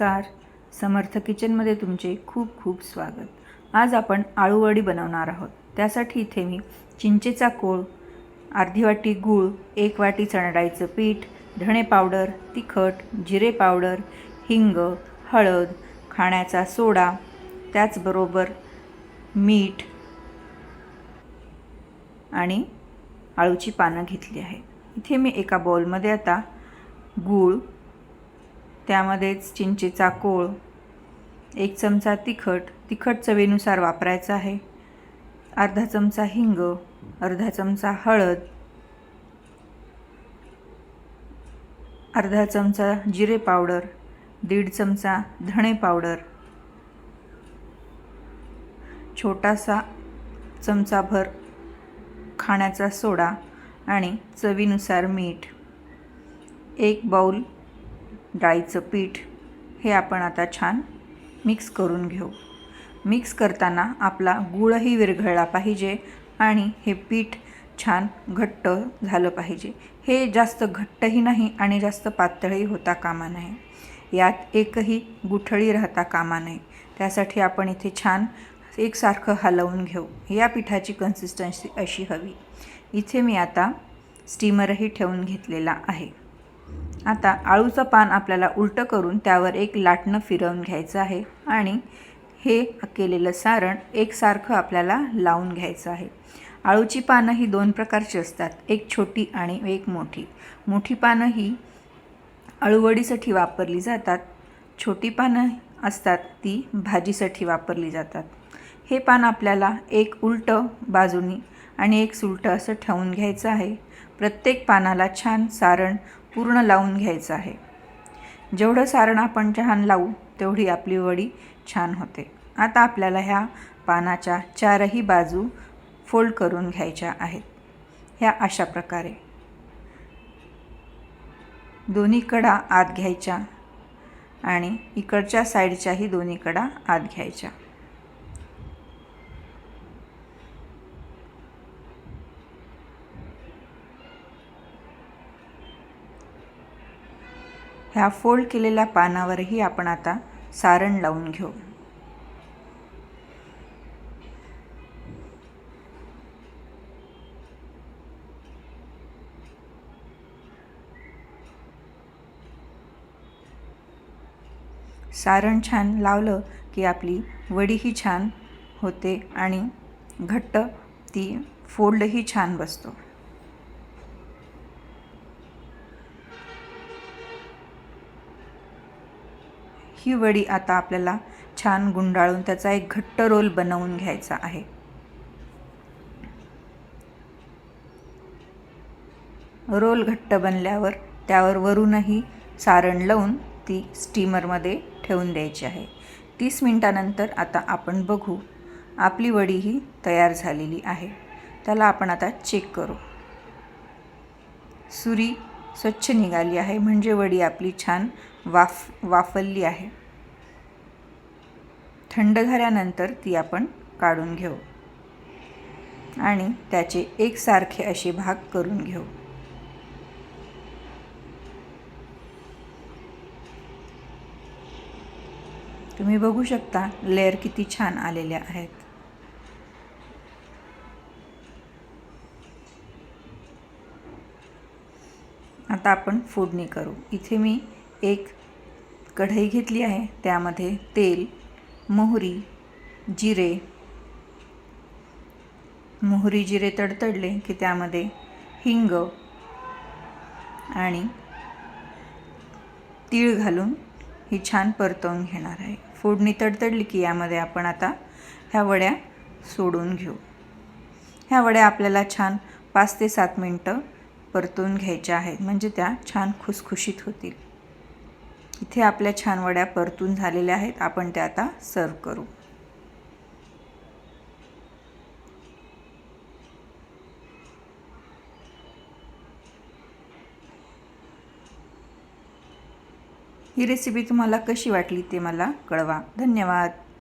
नमस्कार. समर्थ किचनमध्ये तुमचे खूप खूप स्वागत. आज आपण आळूवडी बनवणार आहोत. त्यासाठी इथे मी चिंचेचा कोळ, अर्धी वाटी गूळ, 1 वाटी चणा डाळीचं पीठ, धणे पावडर, तिखट, जिरे पावडर, हिंग, हळद, खाण्याचा सोडा, त्याचबरोबर मीठ आणि आळूची पानं घेतली आहे. इथे मी एका बाउलमध्ये आता गूळ, त्यामध्येच चिंचेचा कोळ, 1 चमचा तिखट चवीनुसार वापरायचा आहे, अर्धा चमचा हिंग, अर्धा चमचा हळद, अर्धा चमचा जिरे पावडर, 1.5 चमचा धणे पावडर, छोटासा चमचाभर खाण्याचा सोडा आणि चवीनुसार मीठ, 1 बाउल डाळीचं पीठ. हे आपण आता छान मिक्स करून घेऊ. मिक्स करताना आपला गूळही विरघळला पाहिजे आणि हे पीठ छान घट्ट झालं पाहिजे. हे जास्त घट्टही नाही आणि जास्त पातळही होता कामा नये. यात एकही गुठळी राहता कामा नये. त्यासाठी आपण इथे छान एकसारखं हलवून घेऊ. या पिठाची कन्सिस्टन्सी अशी हवी. इथे मी आता स्टीमरही ठेवून घेतलेला आहे. आता आळूचं पान आपल्याला उलटं करून त्यावर एक लाटणं फिरवून घ्यायचं आहे आणि हे केलेलं सारण एकसारखं आपल्याला लावून घ्यायचं आहे. आळूची पानं ही 2 प्रकारची असतात, एक छोटी आणि एक मोठी. मोठी पानं ही आळूवडीसाठी वापरली जातात, छोटी पानं असतात ती भाजीसाठी वापरली जातात. हे पान आपल्याला एक उलटं बाजूनी आणि एक सुलटं असं ठेवून घ्यायचं आहे. प्रत्येक पानाला छान सारण पूर्ण लावून घ्यायचं आहे. जेवढं सारण आपण छान लावू तेवढी आपली वडी छान होते. आता आपल्याला ह्या पानाच्या 4ही बाजू फोल्ड करून घ्यायच्या आहेत. ह्या अशा प्रकारे दोन्ही कडा आत घ्यायच्या आणि इकडच्या साईडच्याही दोन्ही कडा आत घ्यायच्या. ह्या फोल्ड केलेल्या पानावरही आपण आता सारण लावून घेऊ. सारण छान लावलं की आपली वडीही छान होते आणि घट्ट ती फोल्डही छान बसतो. ही वडी आता आपल्याला छान गुंडाळून त्याचा एक घट्ट रोल बनवून घ्यायचा आहे. रोल घट्ट बनल्यावर त्यावर वरूनही सारण लावून ती स्टीमरमध्ये ठेवून द्यायची आहे. 30 मिनिटानंतर आता आपण बघू, आपली वडी ही तयार झालेली आहे. त्याला आपण आता चेक करू. सुरी स्वच्छ निघाली आहे, म्हणजे वडी आपली छान वाफलली आहे. थंड झाल्यानंतर ती आपण काढून घेऊ आणि त्याचे एकसारखे असे भाग करून घेऊ. तुम्ही बघू शकता लेयर किती छान आलेल्या आहेत. आता आपण फोडणी करू. इथे मी एक कढई घेतली आहे, त्यामध्ये तेल, मोहरी, जिरे तडतडले की त्यामध्ये हिंग आणि तीळ घालून ही छान परतवून घेणार आहे. फोडणी तडतडली की यामध्ये आपण आता ह्या वड्या सोडून घेऊ. ह्या वड्या आपल्याला छान 5 ते 7 मिनटं परतून घ्यायच्या आहेत, म्हणजे त्या छान खुसखुशीत होतील. इथे आपल्या छान वड्या परतून झालेल्या आहेत. आपण त्या आता सर्व करू. ही रेसिपी तुम्हाला कशी वाटली ते मला कळवा. धन्यवाद.